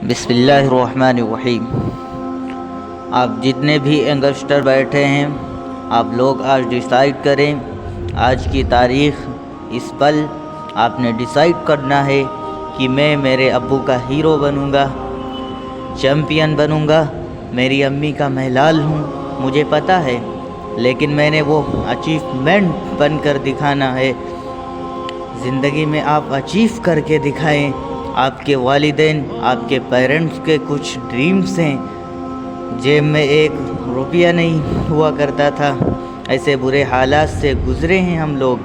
بسم اللہ الرحمن الرحیم۔ آپ جتنے بھی ینگسٹر بیٹھے ہیں، آپ لوگ آج ڈیسائیڈ کریں، آج کی تاریخ اس پل آپ نے ڈیسائیڈ کرنا ہے کہ میں میرے ابو کا ہیرو بنوں گا، چیمپئن بنوں گا۔ میری امی کا میں لال ہوں، مجھے پتہ ہے، لیکن میں نے وہ اچیومنٹ بن کر دکھانا ہے۔ زندگی میں آپ اچیو کر کے دکھائیں۔ آپ کے والدین، آپ کے پیرنٹس کے کچھ ڈریمز ہیں۔ جیب میں ایک روپیہ نہیں ہوا کرتا تھا، ایسے برے حالات سے گزرے ہیں ہم لوگ۔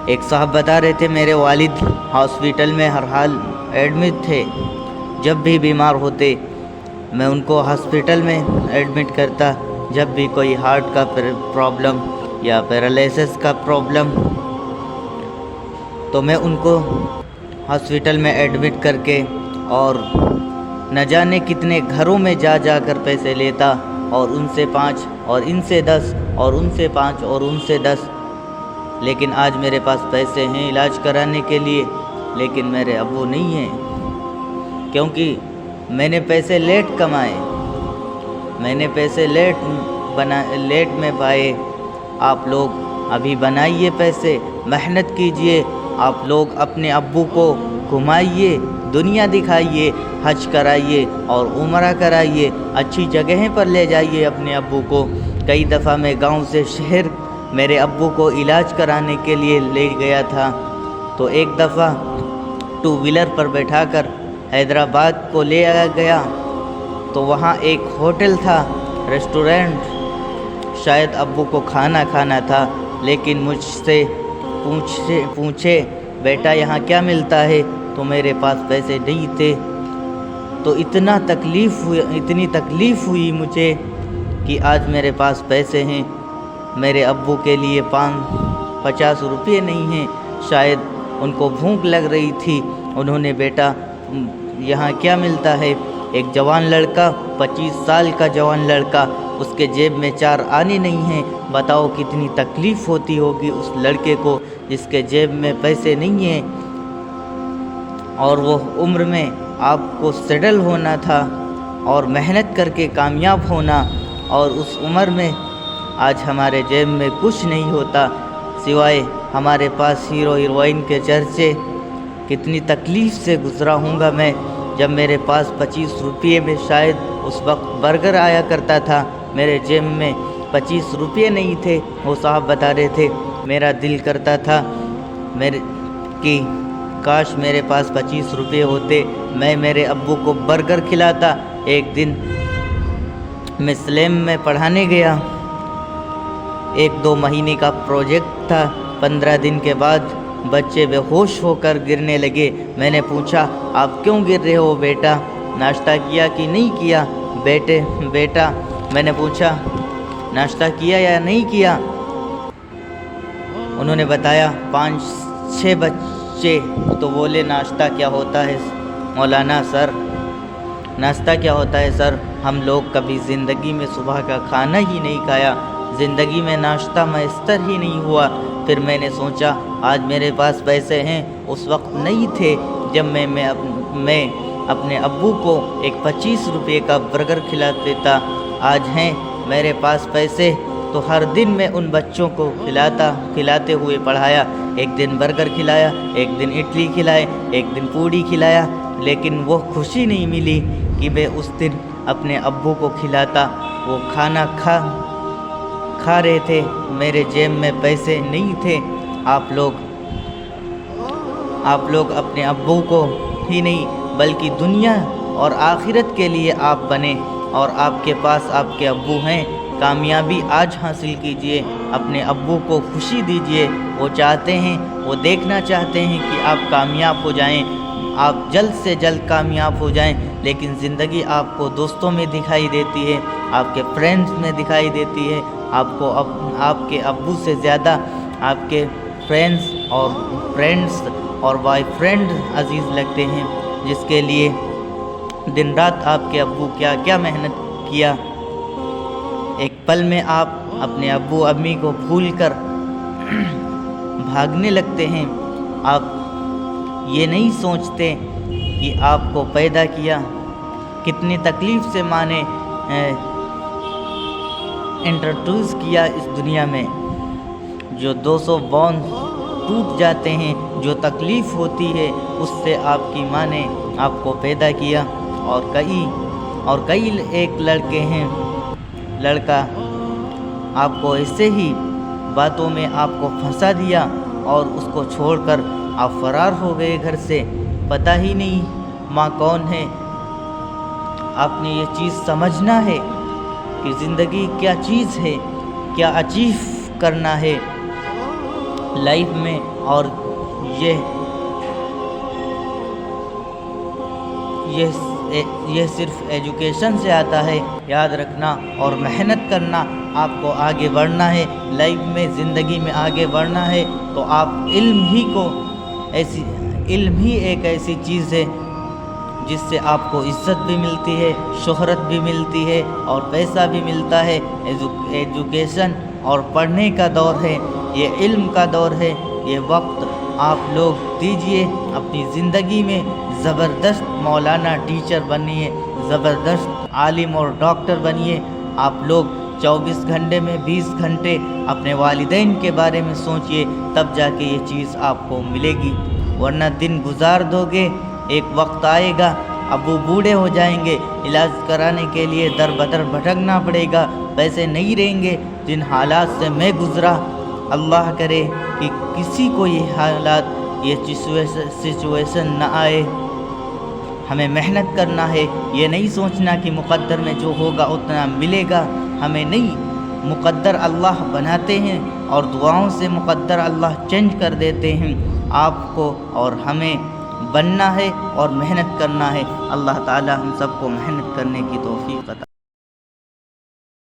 ایک صاحب بتا رہے تھے میرے والد ہاسپیٹل میں ہر حال ایڈمٹ تھے، جب بھی بیمار ہوتے میں ان کو ہاسپیٹل میں ایڈمٹ کرتا، جب بھی کوئی ہارٹ کا پرابلم یا پیرالائسس کا پرابلم، تو میں ان کو ہاسپیٹل میں ایڈمٹ کر کے اور نہ جانے کتنے گھروں میں جا جا کر پیسے لیتا، اور ان سے 5 اور ان سے 10 اور ان سے 5 اور ان سے 10۔ لیکن آج میرے پاس پیسے ہیں علاج کرانے کے لیے، لیکن میرے ابو نہیں ہیں، کیونکہ میں نے پیسے لیٹ کمائے، میں نے پیسے لیٹ میں پائے۔ آپ لوگ ابھی بنائیے پیسے، محنت کیجئے، آپ لوگ اپنے ابو کو گھمائیے، دنیا دکھائیے، حج کرائیے اور عمرہ کرائیے، اچھی جگہیں پر لے جائیے اپنے ابو کو۔ کئی دفعہ میں گاؤں سے شہر میرے ابو کو علاج کرانے کے لیے لے گیا تھا، تو ایک دفعہ 2 ویلر پر بیٹھا کر حیدرآباد کو لے آیا گیا، تو وہاں ایک ہوٹل تھا، ریسٹورنٹ، شاید ابو کو کھانا تھا، لیکن مجھ سے پوچھے بیٹا یہاں کیا ملتا ہے، تو میرے پاس پیسے نہیں تھے۔ تو اتنی تکلیف ہوئی مجھے کہ آج میرے پاس پیسے ہیں، میرے ابو کے لیے 50 روپے نہیں ہیں، شاید ان کو بھوک لگ رہی تھی، انہوں نے بیٹا یہاں کیا ملتا ہے۔ ایک جوان لڑکا، 25 سال کا جوان لڑکا، اس کے جیب میں 4 آنے نہیں ہیں، بتاؤ کتنی تکلیف ہوتی ہوگی اس لڑکے کو جس کے جیب میں پیسے نہیں ہیں۔ اور وہ عمر میں آپ کو سیٹل ہونا تھا اور محنت کر کے کامیاب ہونا، اور اس عمر میں آج ہمارے جیب میں کچھ نہیں ہوتا سوائے ہمارے پاس ہیرو ہیروئن کے چرچے۔ کتنی تکلیف سے گزرا ہوں گا میں، جب میرے پاس 25 روپے میں شاید اس وقت برگر آیا کرتا تھا، میرے جیب میں 25 روپے نہیں تھے۔ وہ صاحب بتا رہے تھے میرا دل کرتا تھا کہ کاش میرے پاس 25 روپے ہوتے، میں میرے ابو کو برگر کھلاتا۔ ایک دن میں سلیم میں پڑھانے گیا، 1-2 مہینے کا پروجیکٹ تھا، 15 دن کے بعد بچے بے ہوش ہو کر گرنے لگے۔ میں نے پوچھا آپ کیوں گر رہے ہو بیٹا، ناشتہ کیا کہ نہیں کیا؟ بیٹا میں نے پوچھا ناشتہ کیا یا نہیں کیا؟ انہوں نے بتایا 5-6 بچے، تو بولے ناشتہ کیا ہوتا ہے مولانا سر، ناشتہ کیا ہوتا ہے سر؟ ہم لوگ کبھی زندگی میں صبح کا کھانا ہی نہیں کھایا، زندگی میں ناشتہ میسر ہی نہیں ہوا۔ پھر میں نے سوچا آج میرے پاس پیسے ہیں، اس وقت نہیں تھے جب میں اپنے ابو کو ایک 25 روپے کا برگر کھلا دیتا۔ آج ہیں میرے پاس پیسے، تو ہر دن میں ان بچوں کو کھلاتے ہوئے پڑھایا۔ ایک دن برگر کھلایا، ایک دن اڈلی کھلائے، ایک دن پوڑی کھلایا، لیکن وہ خوشی نہیں ملی کہ میں اس دن اپنے ابو کو کھلاتا۔ وہ کھانا کھا رہے تھے، میرے جیب میں پیسے نہیں تھے۔ آپ لوگ اپنے ابو کو ہی نہیں بلکہ دنیا اور آخرت کے لیے آپ بنے، اور آپ کے پاس آپ کے ابو ہیں۔ کامیابی آج حاصل کیجئے، اپنے ابو کو خوشی دیجئے، وہ چاہتے ہیں، وہ دیکھنا چاہتے ہیں کہ آپ کامیاب ہو جائیں، آپ جلد سے جلد کامیاب ہو جائیں، لیکن زندگی آپ کو دوستوں میں دکھائی دیتی ہے، آپ کے فرینڈز میں دکھائی دیتی ہے۔ آپ کو آپ کے ابو سے زیادہ آپ کے فرینڈز اور بوائے فرینڈ عزیز لگتے ہیں، جس کے لیے دن رات آپ کے ابو کیا محنت کیا۔ ایک پل میں آپ اپنے ابو امی کو بھول کر بھاگنے لگتے ہیں۔ آپ یہ نہیں سوچتے کہ آپ کو پیدا کیا، کتنی تکلیف سے ماں نے انٹروڈیوس کیا اس دنیا میں، جو 200 بون ٹوٹ جاتے ہیں، جو تکلیف ہوتی ہے، اس سے آپ کی ماں نے آپ کو پیدا کیا۔ اور کئی ایک لڑکے ہیں، لڑکا آپ کو ایسے ہی باتوں میں آپ کو پھنسا دیا اور اس کو چھوڑ کر آپ فرار ہو گئے گھر سے، پتہ ہی نہیں ماں کون ہے۔ آپ نے یہ چیز سمجھنا ہے کہ زندگی کیا چیز ہے، کیا اچیو کرنا ہے لائف میں، اور یہ صرف ایجوکیشن سے آتا ہے، یاد رکھنا، اور محنت کرنا۔ آپ کو آگے بڑھنا ہے لائف میں، زندگی میں آگے بڑھنا ہے تو آپ علم ہی ایک ایسی چیز ہے جس سے آپ کو عزت بھی ملتی ہے، شہرت بھی ملتی ہے اور پیسہ بھی ملتا ہے۔ ایجوکیشن اور پڑھنے کا دور ہے، یہ علم کا دور ہے۔ یہ وقت آپ لوگ دیجئے اپنی زندگی میں، زبردست مولانا ٹیچر بنیے، زبردست عالم اور ڈاکٹر بنیے۔ آپ لوگ 24 گھنٹے میں 20 گھنٹے اپنے والدین کے بارے میں سوچئے، تب جا کے یہ چیز آپ کو ملے گی، ورنہ دن گزار دو گے، ایک وقت آئے گا ابو بوڑھے ہو جائیں گے، علاج کرانے کے لیے در بدر بھٹکنا پڑے گا، پیسے نہیں رہیں گے۔ جن حالات سے میں گزرا، اللہ کرے کہ کسی کو یہ حالات، یہ سچویشن نہ آئے۔ ہمیں محنت کرنا ہے، یہ نہیں سوچنا کہ مقدر میں جو ہوگا اتنا ملے گا، ہمیں نہیں۔ مقدر اللہ بناتے ہیں اور دعاؤں سے مقدر اللہ چینج کر دیتے ہیں۔ آپ کو اور ہمیں بننا ہے اور محنت کرنا ہے۔ اللہ تعالی ہم سب کو محنت کرنے کی توفیق عطا